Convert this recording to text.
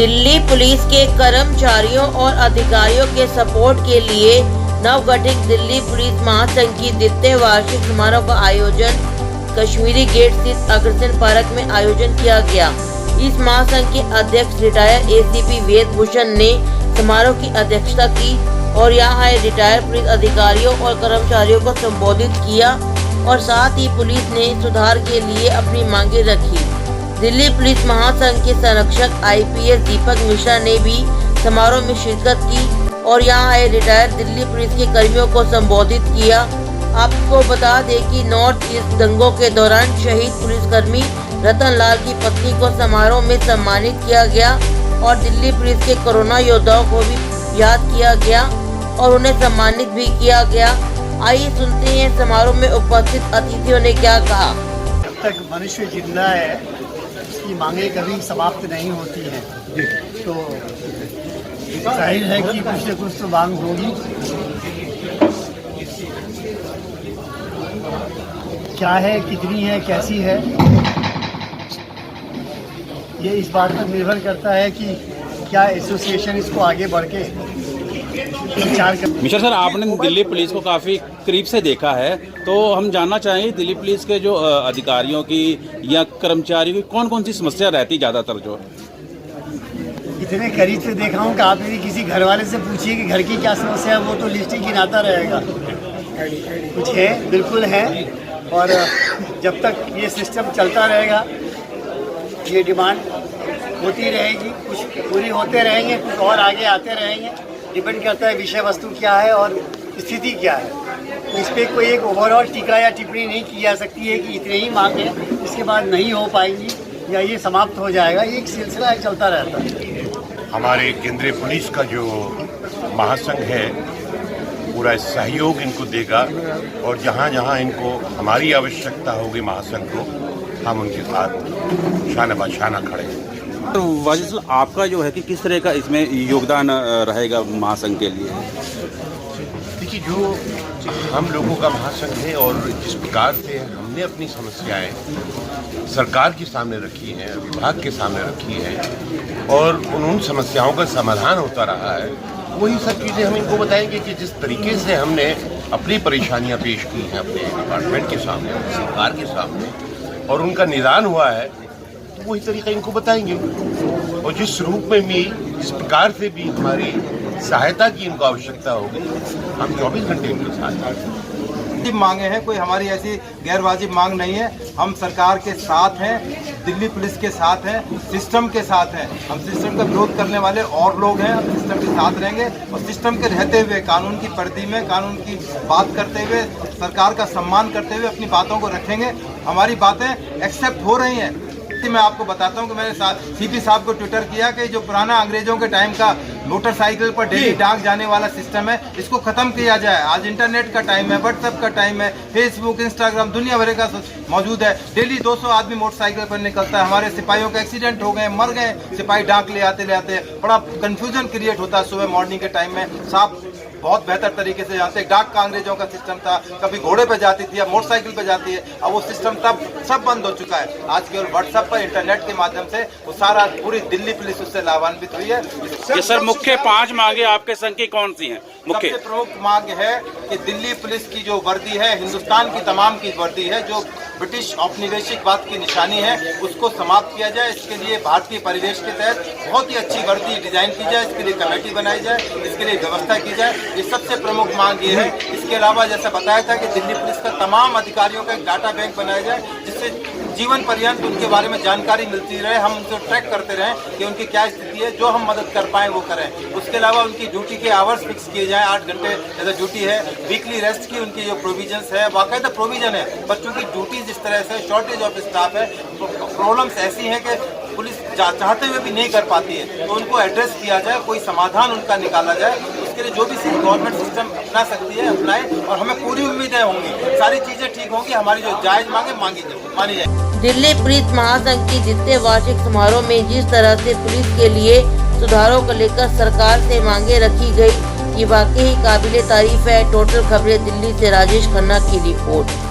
Delhi police के कर्मचारियों और अधिकारियों के सपोर्ट के लिए नवगठित दिल्ली पुलिस महासंघ की द्वितीय वार्षिक समारोह का आयोजन कश्मीरी गेट स्थित अग्रसेन पार्क में आयोजन किया गया। इस महासंघ के अध्यक्ष रिटायर्ड एसीपी वेद भूषण ने समारोह की अध्यक्षता की और यहाँ आए रिटायर्ड पुलिस अधिकारियों और कर्मचारियों को संबोधित किया और साथ ही पुलिस ने सुधार के लिए अपनी मांगे रखी। दिल्ली पुलिस महासंघ के संरक्षक आईपीएस दीपक मिश्रा ने भी समारोह में शिरकत की और यहाँ आए रिटायर्ड दिल्ली पुलिस के कर्मियों को संबोधित किया। आपको बता दें कि नॉर्थ ईस्ट दंगों के दौरान शहीद पुलिसकर्मी रतन लाल की पत्नी को समारोह में सम्मानित किया गया और दिल्ली पुलिस के कोरोना योद्धाओं को भी याद किया गया और उन्हें सम्मानित भी किया गया। आइए सुनते हैं समारोह में उपस्थित अतिथियों ने क्या कहा। जब तक मनुष्य जिंदा है उसकी मांगे कभी समाप्त नहीं होती हैं, तो जाहिर है कि कुछ न कुछ तो मांग होगी। क्या है, कितनी है, कैसी है, ये इस बात पर निर्भर करता है कि क्या एसोसिएशन इसको आगे बढ़ के विचार कर। मिश्रा सर, आपने दिल्ली पुलिस को काफ़ी करीब से देखा है, तो हम जानना चाहेंगे दिल्ली पुलिस के जो अधिकारियों की या कर्मचारियों की कौन कौन सी समस्या रहती ज़्यादातर? जो इतने करीब से देखा हूँ कि आप यदि किसी घर वाले से पूछिए कि घर की क्या समस्या है, वो तो लिस्ट ही गिनाता रहेगा। कुछ है, बिल्कुल है, और जब तक ये सिस्टम चलता रहेगा ये डिमांड होती रहेगी, कुछ पूरी होते रहेंगे, कुछ और आगे आते रहेंगे। डिपेंड करता है विषय वस्तु क्या है और स्थिति क्या है। तो इस पर कोई एक ओवरऑल टीका या टिप्पणी नहीं की जा सकती है कि इतने ही मांग है, इसके बाद नहीं हो पाएंगी या ये समाप्त हो जाएगा। ये एक सिलसिला चलता रहता है। हमारे केंद्रीय पुलिस का जो महासंघ है पूरा सहयोग इनको देगा और जहाँ जहाँ इनको हमारी आवश्यकता होगी महासंघ को, हम उनके साथ शाना बाशाना खड़े हैं। तो वाजिद सर, आपका जो है कि किस तरह का इसमें योगदान रहेगा महासंघ के लिए? देखिए, जो हम लोगों का महासंघ है और जिस प्रकार से हमने अपनी समस्याएं सरकार के सामने रखी हैं, विभाग के सामने रखी हैं और उन समस्याओं का समाधान होता रहा है, वही सब चीज़ें हम इनको बताएंगे कि जिस तरीके से हमने अपनी परेशानियां पेश की हैं अपने डिपार्टमेंट के सामने, सरकार के सामने, और उनका निदान हुआ है, तो वही तरीका इनको बताएंगे। और जिस रूप में भी, जिस प्रकार से भी हमारी सहायता की इनको आवश्यकता होगी, हम 24 घंटे इनके साथ हैं। मांगे हैं, कोई हमारी ऐसी गैर वाजिब मांग नहीं है। हम सरकार के साथ हैं, दिल्ली पुलिस के साथ हैं, सिस्टम के साथ हैं। हम सिस्टम का विरोध करने वाले और लोग हैं, हम सिस्टम के साथ रहेंगे और सिस्टम के रहते हुए कानून की परिधि में कानून की बात करते हुए, सरकार का सम्मान करते हुए अपनी बातों को रखेंगे। हमारी बातें एक्सेप्ट हो रही हैं। मैं आपको बताता हूं कि मैंने सीपी साहब को ट्विटर किया कि जो पुराना अंग्रेजों के टाइम का मोटरसाइकिल पर डेली डाक जाने वाला सिस्टम है, इसको खत्म किया जाए। आज इंटरनेट का टाइम है, व्हाट्सएप का टाइम है, फेसबुक, इंस्टाग्राम, दुनिया भर का मौजूद है। डेली 200 आदमी मोटरसाइकिल पर निकलता है। हमारे सिपाहियों का एक्सीडेंट हो गए, मर गए सिपाही डाक ले आते बड़ा कंफ्यूजन क्रिएट होता है सुबह मॉर्निंग के टाइम में। साहब बहुत बेहतर तरीके से जानते हैं, डाक का अंग्रेजों का सिस्टम था, कभी घोड़े पे जाती थी, अब मोटरसाइकिल पे जाती है। अब वो सिस्टम तब सब बंद हो चुका है। आज केवल व्हाट्सएप पर, इंटरनेट के माध्यम से वो सारा पूरी दिल्ली पुलिस उससे लाभान्वित हुई है। ये सर, मुख्य 5 मांगे आपके संघ की कौन सी हैं? मुख्य सबसे प्रमुख मांग है कि दिल्ली पुलिस की जो वर्दी है, हिंदुस्तान की तमाम की वर्दी है, जो ब्रिटिश औपनिवेशिकवाद की निशानी है, उसको समाप्त किया जाए। इसके लिए भारतीय परिवेश के तहत बहुत ही अच्छी वर्दी डिजाइन की जाए, इसके लिए कमेटी बनाई जाए, इसके लिए व्यवस्था की जाए। ये सबसे प्रमुख मांग ये है। इसके अलावा जैसा बताया था कि दिल्ली पुलिस का तमाम अधिकारियों का एक डाटा बैंक बनाया जाए, जिससे जीवन पर्यंत उनके बारे में जानकारी मिलती रहे, हम उनको ट्रैक करते रहें कि उनकी क्या स्थिति है, जो हम मदद कर पाएँ वो करें। उसके अलावा उनकी ड्यूटी के आवर्स फिक्स किए जाएँ, 8 घंटे जैसे ड्यूटी है, वीकली रेस्ट की उनकी जो प्रोविजंस है, बाकायदा प्रोविजन है। बच्चों की ड्यूटी जिस तरह से शॉर्टेज ऑफ स्टाफ है, प्रॉब्लम्स ऐसी हैं कि पुलिस चाहते हुए भी नहीं कर पाती है, तो उनको एड्रेस किया जाए, कोई समाधान उनका निकाला जाए। उसके लिए जो भी गवर्नमेंट सिस्टम अपना सकती है अपनाए, और हमें पूरी उम्मीदें होंगी, सारी चीजें ठीक होंगी, हमारी जो जायज मांगे मानी जाए। दिल्ली पुलिस महासंघ की द्वितीय वार्षिक समारोह में जिस तरह से पुलिस के लिए सुधारों को लेकर सरकार से मांगे रखी गई, ये वाकई काबिले तारीफ है। टोटल खबरें दिल्ली से राजेश खन्ना की रिपोर्ट।